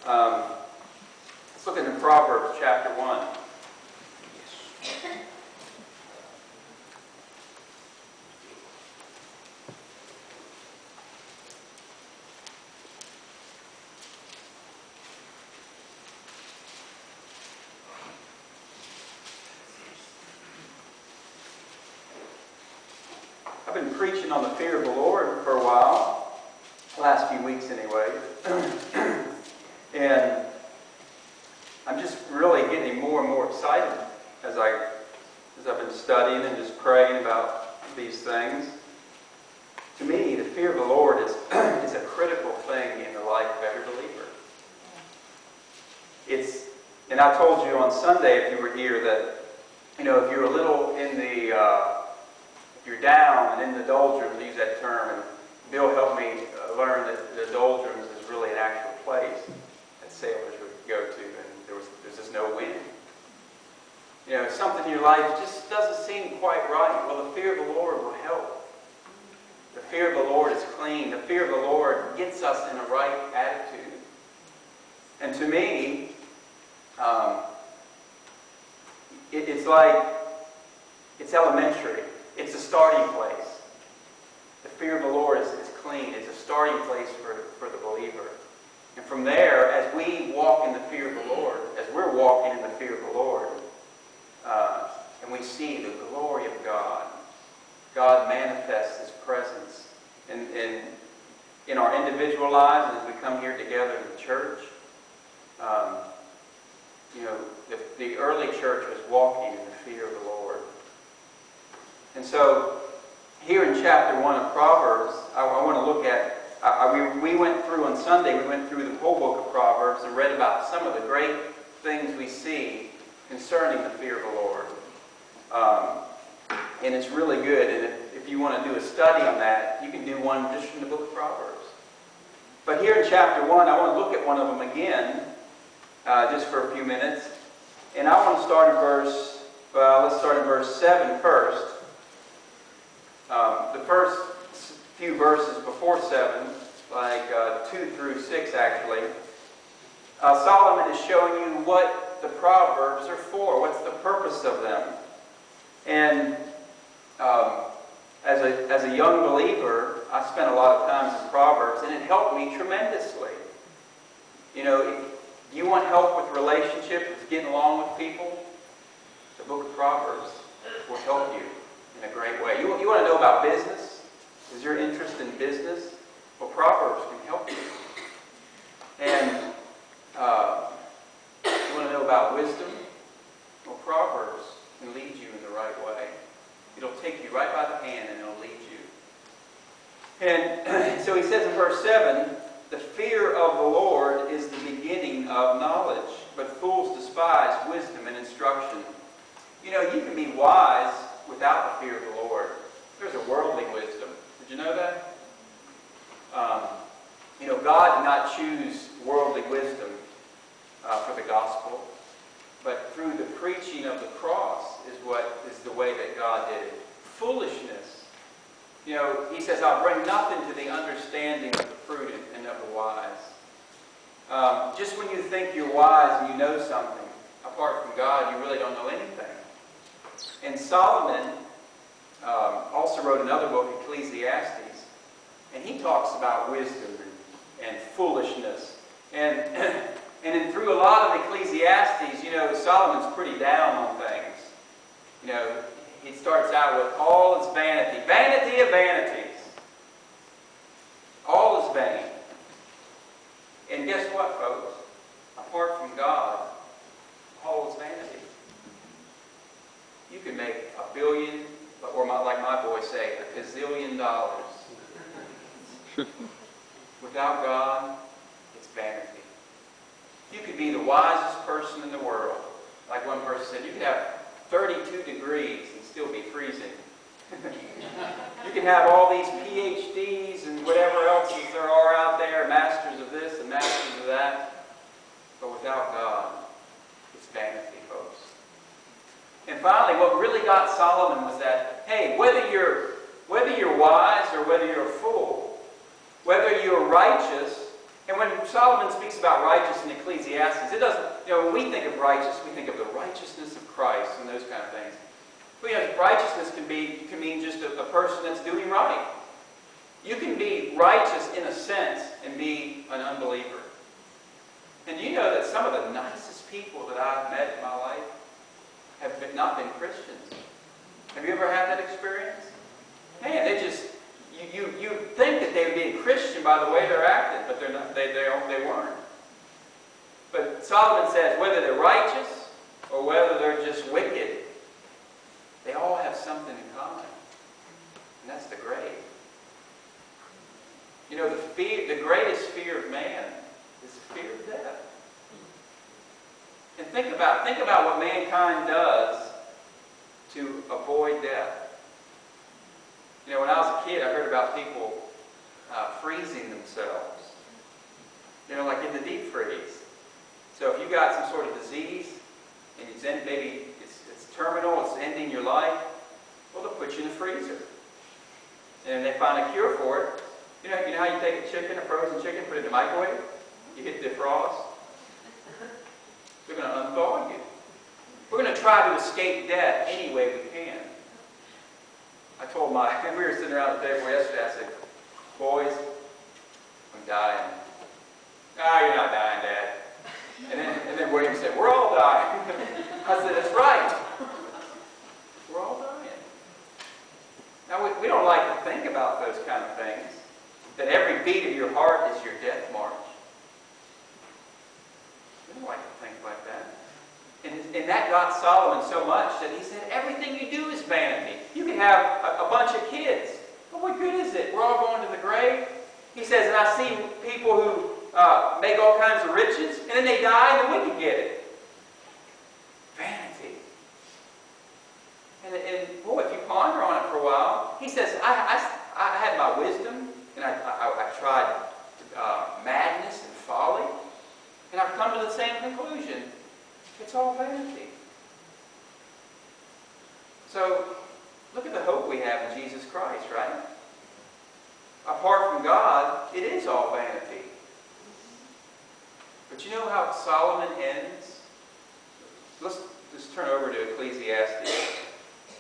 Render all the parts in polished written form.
Let's look into Proverbs chapter 1. I've been preaching on the fear of the Lord for a while, the last few weeks anyway, and I'm just really getting more and more excited as I've been studying and just praying about these things. To me, the fear of the Lord is a critical thing in the life of every believer. And I told you on Sunday, if you were here, that if you're a little in the if you're down and in the doldrums, to use that term, and Bill helped me learn that the doldrums is really an actual place that sailors would go to, and there's just no wind. Something in your life just doesn't seem quite right. Well, the fear of the Lord will help. The fear of the Lord is clean. The fear of the Lord gets us in a right attitude. And to me, it's elementary. It's a starting place. The fear of the Lord is clean. It's a starting place for the believer. And from there, as we walk in the fear of the Lord, as we're walking in the fear of the Lord, and we see the glory of God, God manifests His presence in our individual lives, and as we come here together in the church. The early church was walking in the fear of the Lord. And so, here in chapter 1 of Proverbs, I want to look at, we went through on Sunday, we went through the whole book of Proverbs and read about some of the great things we see concerning the fear of the Lord. And it's really good. And if you want to do a study on that, you can do one just from the book of Proverbs. But here in chapter 1, I want to look at one of them again, just for a few minutes. And I want to start in let's start in verse 7 first. The first few verses before 7, like 2 through 6 actually, Solomon is showing you what the Proverbs are for, what's the purpose of them. And as a young believer, I spent a lot of times in Proverbs, and it helped me tremendously. If you want help with relationships, with getting along with people, the book of Proverbs will help you in a great way. You want to know about business? Is your interest in business? Well, Proverbs can help you. And you want to know about wisdom? Well, Proverbs can lead you in the right way. It'll take you right by the hand and it'll lead you. And so he says in verse 7, the fear of the Lord is the beginning of knowledge, but fools despise wisdom and instruction. You can be wise without the fear of the Lord. There's a worldly wisdom. Did you know that? God did not choose worldly wisdom for the gospel, but through the preaching of the cross is the way that God did it. Foolishness. He says, I'll bring nothing to the understanding of the prudent and of the wise. Just when you think you're wise and you know something, apart from God, you really don't know anything. And Solomon also wrote another book, Ecclesiastes, and he talks about wisdom and foolishness. And through a lot of Ecclesiastes, Solomon's pretty down on things. He starts out with all is vanity. Vanity of vanities. All is vain. And guess what, folks? Apart from God, all is vanity. You can make $1 billion, or like my boys say, $1 gazillion. Without God, it's vanity. You could be the wisest person in the world. Like one person said, you could have 32 degrees and still be freezing. You can have all these PhDs and whatever else there are out there, masters of this and masters of that, but without God, it's vanity, folks. And finally, what really got Solomon was that, hey, whether you're wise or whether you're a fool, whether you're righteous And when Solomon speaks about righteous in Ecclesiastes, it doesn't, when we think of righteous, we think of the righteousness of Christ and those kind of things. But righteousness can mean just a person that's doing right. You can be righteous in a sense and be an unbeliever. And do you know that some of the nicest people that I've met in my life have not been Christians? Have you ever had that experience? Man, they just, you think that they would be a Christian by the way they're acting, but they're not, they weren't. But Solomon says whether they're righteous or whether they're just wicked, they all have something in common. And that's the grave. The greatest fear of man is the fear of death. And think about what mankind does to avoid death. When I was a kid, I heard about people freezing themselves. Like in the deep freeze. So if you got some sort of disease, and maybe it's terminal, it's ending your life, well, they'll put you in the freezer. And they find a cure for it. You know how you take a chicken, a frozen chicken, put it in the microwave? You hit defrost. They're going to unthaw you. We're going to try to escape death any way we can. I told we were sitting around the table yesterday, I said, boys, I'm dying. Ah, you're not dying, Dad. And then William said, we're all dying. I said, that's right. We're all dying. Now, we don't like to think about those kind of things. That every beat of your heart is your death march. We don't like to think like that. And that got Solomon so much that he said, everything you do is vanity. You can have a bunch of kids. But what good is it? We're all going to the grave. He says, and I see people who make all kinds of riches, and then they die and the wicked get it. Vanity. And boy, if you ponder on it for a while, he says, I had my wisdom, and I tried madness and folly, and I've come to the same conclusion. It's all vanity. So, look at the hope we have in Jesus Christ, right? Apart from God, it is all vanity. But you know how Solomon ends? Let's just turn over to Ecclesiastes.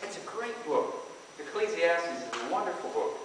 It's a great book. Ecclesiastes is a wonderful book.